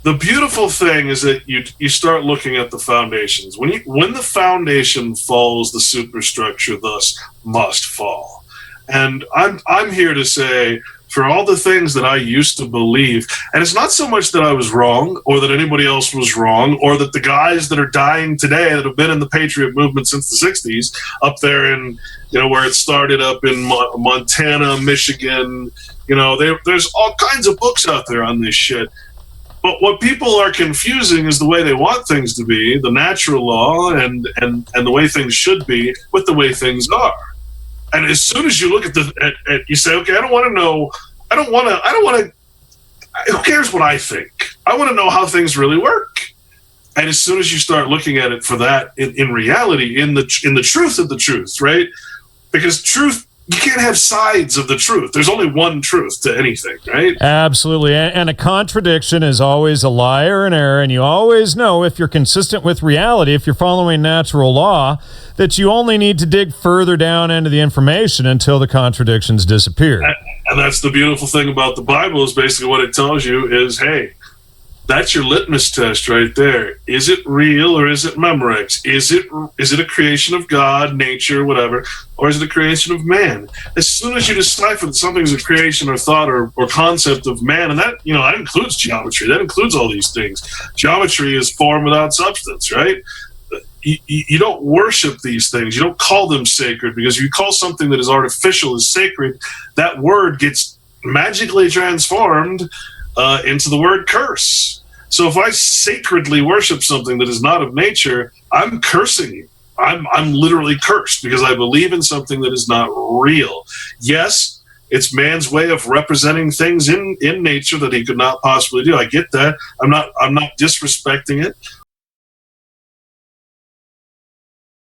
The beautiful thing is that you start looking at the foundations. When the foundation falls, the superstructure thus must fall. And I'm here to say, for all the things that I used to believe, and it's not so much that I was wrong or that anybody else was wrong or that the guys that are dying today that have been in the Patriot movement since the 60s up there in, where it started up in Montana, Michigan, there's all kinds of books out there on this shit. But what people are confusing is the way they want things to be, the natural law and the way things should be with the way things are. And as soon as you look at you say, okay, I don't want to, who cares what I think? I want to know how things really work. And as soon as you start looking at it for that, in reality, in the truth of the truth, right? Because truth, you can't have sides of the truth. There's only one truth to anything, right? Absolutely. And a contradiction is always a lie or an error. And you always know, if you're consistent with reality, if you're following natural law, that you only need to dig further down into the information until the contradictions disappear. And that's the beautiful thing about the Bible, is basically what it tells you is, hey, that's your litmus test right there. Is it real or is it Memorex? Is it a creation of God, nature, whatever, or is it a creation of man? As soon as you decipher that something is a creation or thought or concept of man, and that that includes geometry, that includes all these things. Geometry is form without substance, right? You don't worship these things. You don't call them sacred, because if you call something that is artificial as sacred, that word gets magically transformed into the word curse. So if I sacredly worship something that is not of nature, I'm cursing you. I'm literally cursed because I believe in something that is not real. Yes, it's man's way of representing things in nature that he could not possibly do. I get that. I'm not disrespecting it.